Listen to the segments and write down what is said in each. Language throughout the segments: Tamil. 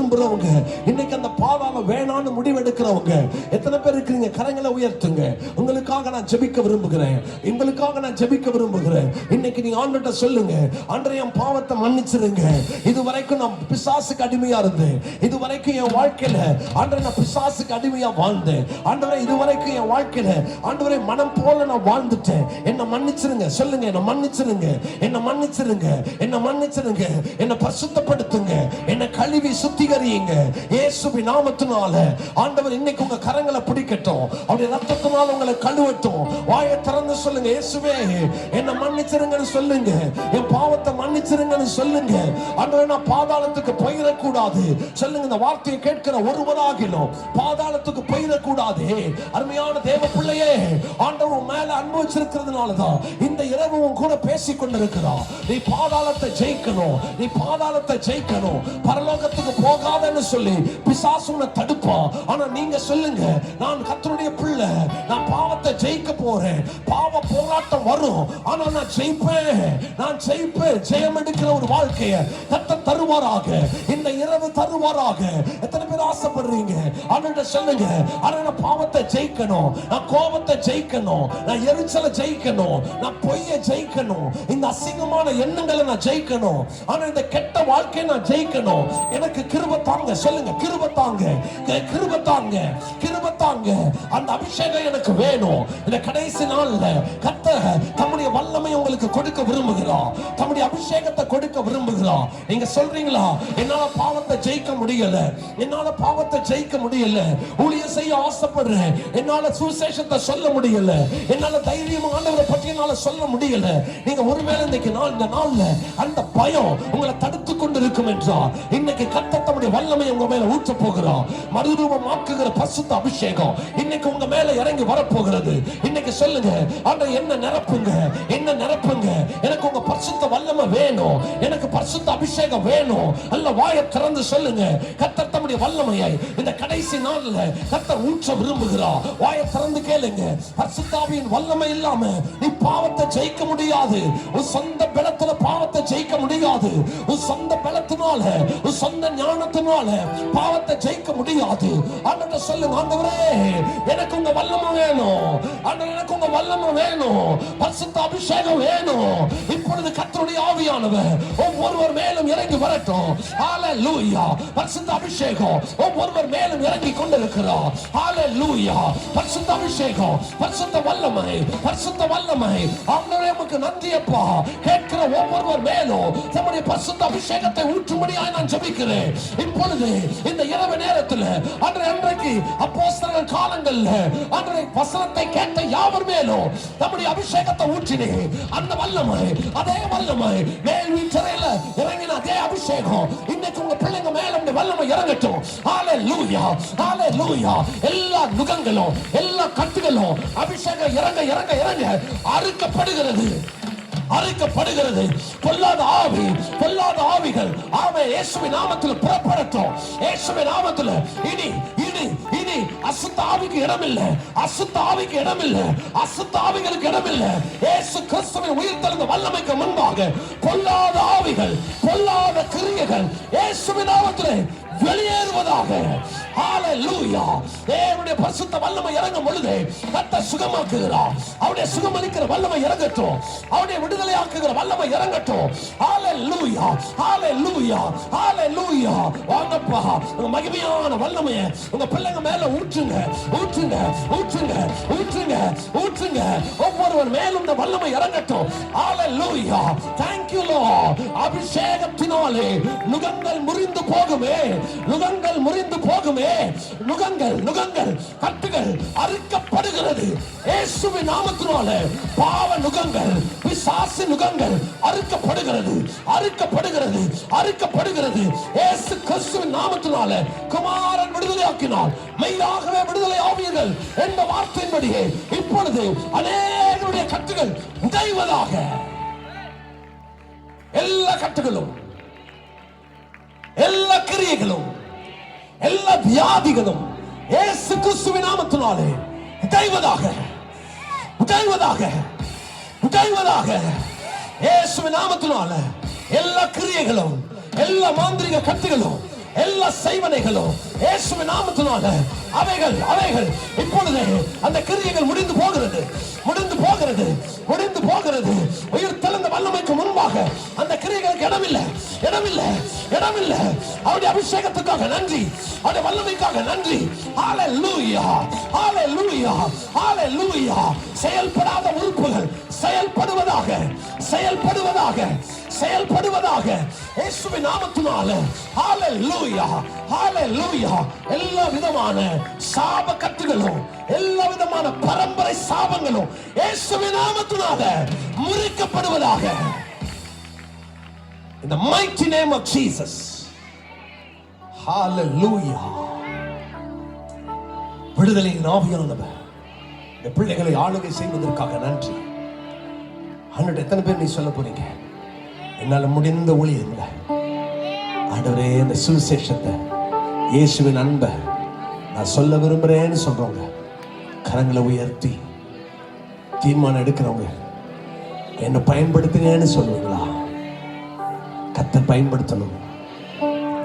விரும்புறவங்க, இன்னைக்கு அந்த பாதாளம் வேணான்னு முடிவெடுக்கிறவங்க எத்தனை பேர் இருக்கிறீங்க? கரங்களை உயர்த்துங்க. உங்களுக்காக நான் ஜெபிக்க விரும்புகிறேன். உங்களுக்காக நான் ஜெபிக்க விரும்புகிறேன். இன்னைக்கு நீங்க ஆண்டவர்ட்ட சொல்லுங்க, ஆண்டவரே என் பாவத்தை மன்னிச்சிருங்க. இதுவரைக்கும் நான் பிசாசுக்கு அடிமையா இருந்தேன். இதுவரைக்கும் என் வாழ்க்கையில ஆண்டவரே நான் பிசாசுக்கு அடிமையா வாழ்ந்தேன். ஆண்டவரே இதுவரைக்கும் என் வாழ்க்கையில ஆண்டவரே மனம் போல நான் வாழ்ந்துட்டேன். என்ன மன்னிச்சிருங்க. சொல்லுங்க, என்ன மன்னிச்சிருங்க, என்ன மன்னிச்சிருங்க, என்ன மன்னிச்சிருங்க, என்ன பரிசுத்தப்படுத்துங்க, என்ன கழுவி சுத்திகரியுங்க இயேசுவின் நாமத்தினால. ஆண்டவர் இன்னைக்கு உங்க கரங்களை பிடிக்கட்டும், அவருடைய ரத்தத்தினால உங்களை கழுவட்டும். வாயை திறந்து சொல்லுங்க, இயேசுவே என்ன மன்னிச்சிருங்கன்னு சொல்லுங்க, என் பாவத்தை மன்னிச்சிருங்கன்னு சொல்லுங்க. ஆண்டவரே நான் பாதாளத்துக்கு போயிடக்கூடாது சொல்லுங்க. இந்த வார்த்தையை கேட்கிற ஒருவராகிலும் பாதாளத்துக்கு போயிடக்கூடாது. அருமையான தேவ பிள்ளையே, ஆண்டவர் மேல அன்பு வச்சிருக்கிறதுனாலதான் இந்த இரவு உன் கூட பேசிக் கொண்டிருக்கிறார். நீ பாதாளத்தை ஜெயிக்கணும், நீ பாதாளத்தை ஜெயிக்கணும், பரலோகத்துக்கு போகாதன்னு சொல்லி பிசாசு உன்னை தடுப்பான். ஆனா நீங்க சொல்லுங்க, நான் கர்த்தருடைய பிள்ளை, நான் பாவத்தை ஜெயிக்க போறேன். பாவ போராட்டம் வரும், ஆனா நான் ஜெயிப்பேன், நான் ஜெயிப்பேன். ஜெயம் எடுக்கிற ஒரு வாழ்க்கையை கர்த்தர் தருவாராக, இந்த இரவு தருவாராக. எத்தனை பேர் ஆசைப்படுறீங்க? ஆண்டவர்ட்ட சொல்லுங்க, ஆனா நான் பாவத்தை ஜெயிக்கணும், நான் கோபத்தை ஜெயிக்கணும், நான் எரிச்சலை ஜெயிக்கணும், நான் பொய்யை ஜெயிக்கணும், இந்த அசிங்கமான எண்ணங்களை நான் ஜெயிக்கணும், ஆனா இந்த கெட்ட வாழ்க்கையை நான் ஜெயிக்கணும். எனக்கு கிருபை தாங்க. சொல்லுங்க, கிருபை தாங்க, கிருபை தாங்க, கிருபை தாங்க. அந்த அபிஷேகம் எனக்கு வேணும். இந்த கடைசி நாள்ல கர்த்தர் தம்முடைய வல்லமை உங்களுக்கு கொடுக்க விரும்புகிறார், தம்முடைய அபிஷேகத்தை கொடுக்க விரும்புகிறார். நீங்க சொல்றீங்களா, என்னால பாவத்தை ஜெயிக்க முடியல, என்னால பாவத்தை ஜெயிக்க முடியல, ஊழியம் செய்ய ஆசைப்படுறேன், என்னால சுவிசேஷத்தை சொல்ல முடியல, என்னால தைரியமா ஆண்டவரை பற்றி என்னால சொல்ல முடியல. நீங்க ஒருவேளை இன்னைக்கு இந்த நாள்ல அந்த பயம் உங்களை தடுத்து கொண்டு இருக்கும் என்றால், இன்னைக்கு கர்த்தர் தம்முடைய வல்லமை உங்க மேல ஊற்ற போகிறார். மறுரூபமாக்குகிற பரிசுத்த அபிஷேகம் இன்னைக்கு உங்க மேல இறங்கி வரப்போகிறது. இன்னைக்கு சொல்லுங்க, ஆண்டவரே என்ன நிரப்புங்க, என்ன நிரப்புங்க, எனக்கு உங்க பரிசுத்த வல்லமை வேணும், எனக்கு பரிசுத்த அபிஷேகம் வேணும். அல்ல வாயை திறந்து சொல்லுங்க, கர்த்தர் தம்முடைய வல்லமையை இந்த கடைசி நாள்ல கர்த்தர் ஊற்ற விரும்புகிறார். வாயை திறந்து கேளுங்க. பரிசுத்த ஆவியின் வல்லமை இல்லாம நீ பாவத்தை ஜெயிக்க முடியாது. உன் சொந்த பலத்துல பாவத்தை ஜெயிக்க முடியாது. உன் சொந்த பலத்தினால, உன் சொந்த ஞானத்தினால பாவத்தை ஜெயிக்க முடியாது. ஆண்டவரே சொல்லுங்க, ஆண்டவரே எனக்கு உங்க வல்லமை வேணும், ஆண்டவரே எனக்கு உங்க வல்லமை வேணும், பரிசுத்த அபிஷேகம் வேணும். இப்பொழுது கர்த்தருடைய ஆவியானவர் ஒவ்வொருவர் மேலும் இறங்கி வரட்டும். ஹalleluya. பரிசுத்த அபிஷேகம் ஒவ்வொருவர் மேலும் இறங்கி கொண்டிருக்கிறார். ஹalleluya. பரிசுத்த அபிஷேகம், பரிசுத்த வல்லமை, பரிசுத்த வல்லமை. ஆண்டவரே உமக்கு நன்றி அப்பா. கேட்கிற ஒவ்வொருவர் மேலும் தம்முடைய பரிசுத்த அபிஷேகத்தை ஊற்றும்படியாய் நான் ஜெபிக்கிறேன். இப்பொழுது இந்த இரவு நேரத்தில் அன்றைக்கு அப்போஸ்தலர் காலங்கள்ல அன்றைய வசனத்தை கேட்ட யாவர் மேலும் தம்முடைய அபிஷேகத்தை ஊற்றினே. அந்த வல்லமை, அதே வல்லமை மேல் வீட்டறையில இறங்கின அதே அபிஷேகம் இன்னைக்கு உங்க பிள்ளைங்க மேல இந்த வல்லமை இறங்கட்டும். ஹalleluya, ஹalleluya. எல்லா நுகங்களும், எல்லா கட்டுகளும் அபிஷேகம் இறங்க இறங்க இறங்க அறுக்கப்படுகிறது, அறுக்கப்படுகிறது. பொல்லாத ஆவி, பொல்லாத ஆவிகள் ஆமே இயேசுவின் நாமத்தில் புறப்படட்டும். இயேசுவின் நாமத்தில் இனி இனி இனி அசுத்த ஆவிக்கு இடமில்லை, அசுத்த ஆவிக்கு இடமில்லை, அசுத்த ஆவிகளுக்கு இடமில்லை. இயேசு கிறிஸ்துவின் உயிர்த்தெழுந்த வல்லமைக்கு முன்பாக பொல்லாத ஆவிகள், பொல்லாத கிரியைகள் இயேசுவின் நாமத்தில் வெளியேறுவதாக. ஹalleluya. தேவனுடைய பரிசுத்த வல்லமை இறங்கும் பொழுது கர்த்தர் சுகமாக்குகிறார். அவருடைய சுகமளிக்கிற வல்லமை இறங்கட்டும், அவருடைய விடுதலையாக்குகிற வல்லமை இறங்கட்டும். ஹalleluya, ஹalleluya, ஹalleluya. வாங்கப்பா, உங்க மகிமையான வல்லமையை உங்க பிள்ளைங்க மேல ஊற்றுங்க, ஊற்றுங்க, ஊற்றுங்க, ஊற்றுங்க, ஊற்றுங்க. ஒவ்வொருவர் மேலும் இந்த வல்லமை இறங்கட்டும். ஹalleluya. Thank you Lord. அபிஷேகத்தினாலே நுகங்கள் முறிந்து போகுமே, நுகங்கள் முறிந்து போகுமே, நுகங்கள் நுகங்கள் கட்டுகள் அறுக்கப்படுகிறது இயேசுவின் நாமத்தினால. பாவ நுகங்கள், பிசாசு நுகங்கள் அறுக்கப்படுகிறது, அறுக்கப்படுகிறது, அறுக்கப்படுகிறது இயேசு கிறிஸ்துவின் நாமத்தினால. குமாரன் விடுதலையாக்கினார், மெய்யாகவே விடுதலை ஆவீர்கள் என்ற வார்த்தையின்படியே இப்பொழுது அநேகருடைய கட்டுகள் உடைவதாக. எல்லா கட்டுகளும், எல்லா கிரியைகளும், எல்லா வியாதிகளும் இயேசு கிறிஸ்துவின் நாமத்தினாலே உடைவதாக, உடைவதாக, உடைவதாக. இயேசுவின் நாமத்தினால எல்லா கிரியைகளும், எல்லா மாந்திரிக கட்டுகளும், எல்லா செய்வனைகளும் இயேசுவின் நாமத்தினால அவைகள் அவைகள் இப்பொழுது அந்த கிரியைகள் முடிந்து போகிறது, முடிந்து போகிறது, முடிந்து போகிறது. உயிர் தெளிந்த வல்லமைக்கு முன்பாக அந்த கிரியைகளுக்கு இடமில்லை, இடமில்லை, இடமில்லை. அவருடைய அபிஷேகத்துக்காக நன்றி, அவருடைய வல்லமைக்காக நன்றி. ஹalleluya, ஹalleluya, ஹalleluya. செயல்படாத உறுப்புகள் செயல்படுவதாக, செயல்படுவதாக, செயல்படுவதாக இயேசுவின் நாமத்தினால. ஹalleluya, ஹalleluya. எல்லா விதமான சாப கட்டுகளும், எல்லா விதமான பரம்பரை சாபங்களும் இயேசுவின் நாமத்தினால முறிக்கப்படுவதாக. In the mighty name of Jesus. Hallelujah. விடுதலையின் ஆவியானவர் இந்த பிள்ளைகளை ஆளுகை செய்வதற்காக நன்றி. ஆண்டவரே, எத்தனை பேர் நீ சொல்ல போறீங்க, என்னால முடிந்த ஊழியங்க ஆண்டவரே இந்த சுவிசேஷத்தை, இயேசுவின் அன்பை நான் சொல்ல விரும்புறேன்னு சொல்றவங்க கரங்களை உயர்த்தி தீர்மானம் எடுக்கிறவங்க என்னை பயன்படுத்துங்கன்னு சொல்லுவீங்களா? கர்த்தர் பயன்படுத்தணும்.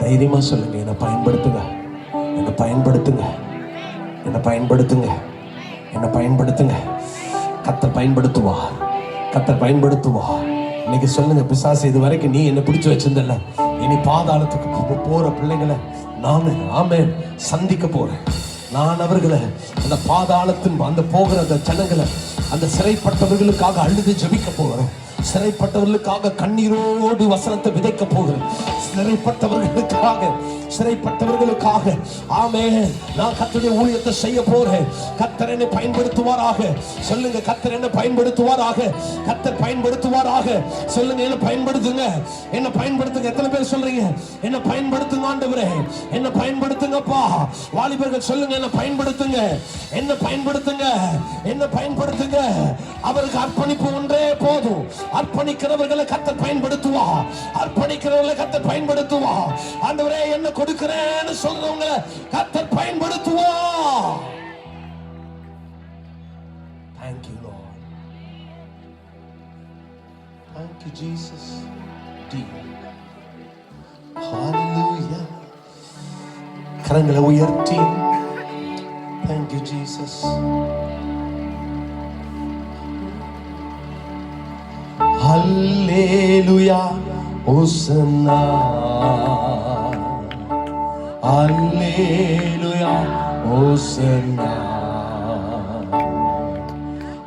தைரியமா சொல்லுங்க, என்னை பயன்படுத்துங்க, என்னை பயன்படுத்துங்க, என்னை பயன்படுத்துங்க, என்னை பயன்படுத்துங்க. கர்த்தர் பயன்படுத்துவா, கர்த்தர் பயன்படுத்துவா. இன்னைக்கு சொல்லுங்க, பிசாசு இது வரைக்கும் நீ என்ன பிடிச்சு வச்சிருந்தல, இனி பாதாளத்துக்கு போற பிள்ளைங்களை நான் ஆமென் சந்திக்க போறேன். நான் அவர்களை அந்த பாதாளத்தின் அந்த போகிற அந்த ஜனங்களை, அந்த சிறைப்பட்டவர்களுக்காக அழுது ஜெபிக்க போகிறேன். சிறைப்பட்டவர்களுக்காக கண்ணீரோடு வசனத்தை விதைக்க போகிறேன். சிறைப்பட்டவர்களுக்காக, சிறைப்பட்டவர்களுக்காக ஆமென் நான் கர்த்தருடைய ஊழியத்தை செய்ய போறேன். கர்த்தர் என்னை பயன்படுத்துவாராக. சொல்லுங்க, கர்த்தர் என்னை பயன்படுத்துவாராக, கர்த்தர் பயன்படுத்துவாராக. சொல்லுங்க, என்ன பயன்படுத்துங்க, என்ன பயன்படுத்துங்க. எத்தனை பேர் சொல்றீங்க என்ன பயன்படுத்துங்க ஆண்டவரே, என்ன பயன்படுத்துங்கப்பா? வாலிபர்கள் சொல்லுங்க, என்ன பயன்படுத்துங்க, என்ன பயன்படுத்துங்க, என்ன பயன்படுத்துங்க. அவருக்கு அர்ப்பணிப்பு ஒன்றே போதும். அர்ப்பணிக்கிறவர்களை கர்த்தர் பயன்படுத்துவா, அர்ப்பணிக்கிறவர்களை கர்த்தர் பயன்படுத்துவா. ஆண்டவரே என்ன கொடுக்கிறேன்னு சொல்றவங்க கர்த்தர் பயன்படுத்துவா. Thank you Lord, thank you Jesus. Hallelujah. கரங்களை உயர்த்தி thank you Jesus. Hallelujah, Hosanna. Hallelujah, Hosanna.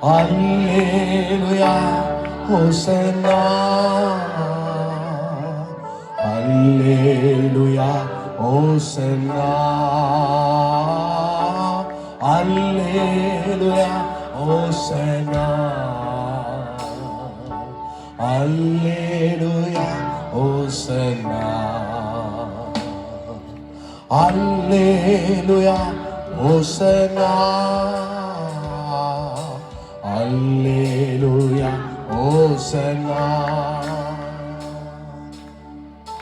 Hallelujah, Hosanna. Hallelujah, Hosanna. Hallelujah, Hosanna. Hallelujah, Hosanna. Hallelujah, Hosanna. Hallelujah, Hosanna.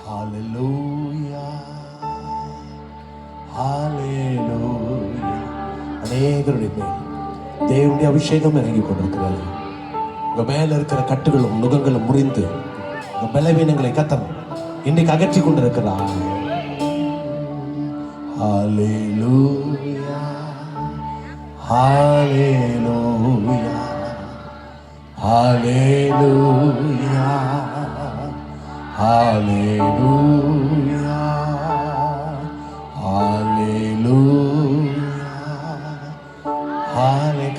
Hallelujah, Hallelujah. அநேகருடைய மேல் தேவனுடைய அபிஷேகம் இறங்கி கொண்டிருக்கிறது. உங்க மேல இருக்கிற கட்டுகளும் நுகங்களும் முறிந்து உங்க பலவீனங்களை கர்த்தர் இன்னைக்கு அகற்றி கொண்டிருக்கிறார். Hallelujah, Hallelujah, Hallelujah, Hallelujah, Hallelujah.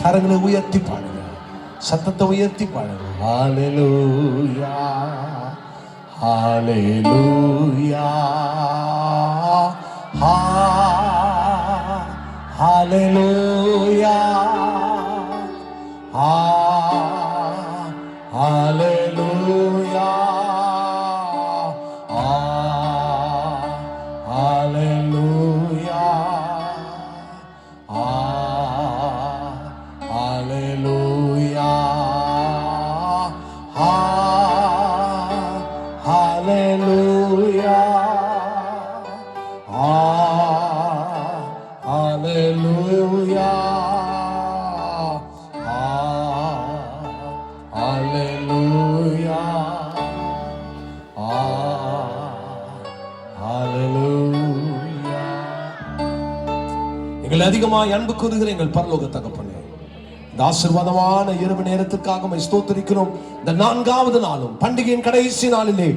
கரங்களை உயர்த்தி பாடுங்க, சத்தத்தை உயர்த்தி பாடுங்க. Hallelujah, Hallelujah, Hallelujah, Hallelujah, Hallelujah, Hallelujah, Hallelujah, Hallelujah, Hallelujah, Hallelujah. எங்களை அதிகமாய் அன்பு கூறுகிற எங்கள் பரலோக தகப்பனே, இந்த ஆசீர்வாதமான இரவு நேரத்துக்காக ஸ்தோத்திரிக்கிறோம். இந்த 4வது நாளும் பண்டிகையின் கடைசி நாளிலே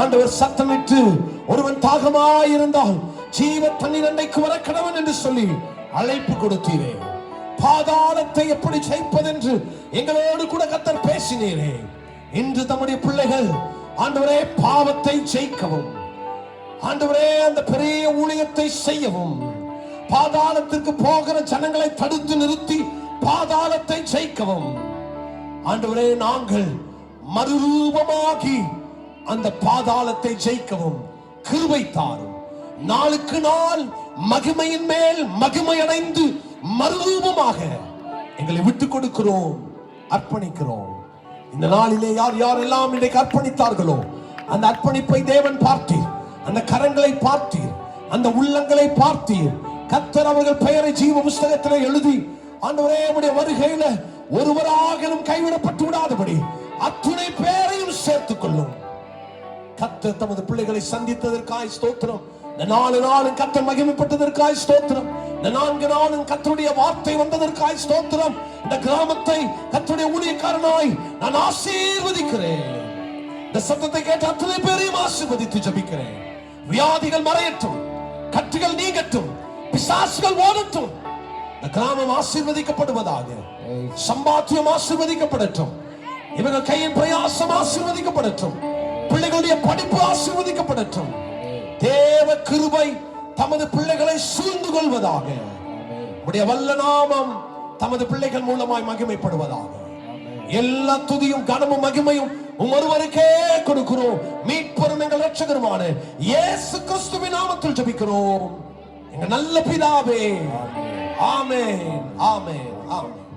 ஆண்டவர் சத்தமிட்டு, ஒருவன் தாகமாயிருந்தால் ஜீவ தண்ணீர் அண்டைக்கு வர கடவன் என்று சொல்லி அழைப்பு கொடுத்தீரே. பாதாளத்தை எப்படி ஜெயிப்பதென்று எங்களோடு கூட கர்த்தர் பேசினீரே. இன்று தம்முடைய பிள்ளைகள் ஆண்டவரே பாவத்தை ஜெயிக்கவும், ஆண்டவரே அந்த பெரிய ஊழியத்தை செய்யவும், பாதாளத்திற்கு போகிற ஜனங்களை தடுத்து நிறுத்தி பாதாளத்தை ஜெயிக்கவும், ஆண்டவரே நாங்கள் மறுரூபமாகி அந்த பாதாளத்தை ஜெயிக்கவும் கிருபை தாரும். நாளுக்கு நாள் மகிமையின் மேல் மகிமை அடைந்து மறுரூபமாக எங்களை விட்டுக் கொடுக்கிறோம், அர்ப்பணிக்கிறோம். இந்த நாளிலே யார் யாரெல்லாம் இன்றைக்கு அர்ப்பணித்தார்களோ அந்த அர்ப்பணிப்பை தேவன் பார்த்தீர், அந்த கரங்களை பார்த்தீர், அந்த உள்ளங்களை பார்த்தீர். கர்த்தர் அவர்கள் பெயரை ஜீவ புஸ்தகத்திலே எழுதி ஆண்டவரே உம்முடைய வருகையில ஒருவராகிலும் கைவிடப்பட்டு விடாதபடி அத்துணை பேரையும் சேர்த்துக் கொள்ளும். கர்த்தர் தமது பிள்ளைகளை சந்தித்ததற்காய் ஸ்தோத்திரம். இந்த 4 நாளும் கர்த்தர் மகிமைப்பட்டதற்காய் ஸ்தோத்திரம். இந்த 4 நாளும் கர்த்தருடைய வார்த்தை வந்ததற்காய் ஸ்தோத்திரம். இந்த கிராமத்தை கர்த்தருடைய ஊழியக்காரனாய் நான் ஆசீர்வதிக்கிறேன். இந்த சத்தத்தை கேட்ட அத்தனை பேரையும் ஆசீர்வதித்து ஜெபிக்கிறேன். வியாதிகள் மறையட்டும், கட்டுகள் நீங்கட்டும், பிசாசுகள் ஓடட்டும். இந்த கிராமம் ஆசீர்வதிக்கப்படுவதாக, சம்பாத்தியம் ஆசீர்வதிக்கப்படட்டும், இவர்கள் கையின் பிரயாசம் ஆசீர்வதிக்கப்படட்டும், பிள்ளைகளுடைய படிப்பு ஆசீர்வதிக்கப்படட்டும். தேவ கிருபை தமது பிள்ளைகளை சூழ்ந்து கொள்வதாக. உடைய வல்ல நாமம் தமது பிள்ளைகள் மூலமாய் மகிமைப்படுவதாக. எல்லா துதியும் கனமும் மகிமையும் ஒருவருக்கே கொடுக்கிறோம். மீட்பரும் எங்கள் இரட்சகருமான இயேசு கிறிஸ்துவின் நாமத்தில் ஜெபிக்கிறோம் எங்கள் நல்ல பிதாவே. ஆமென், ஆமென், ஆமென்.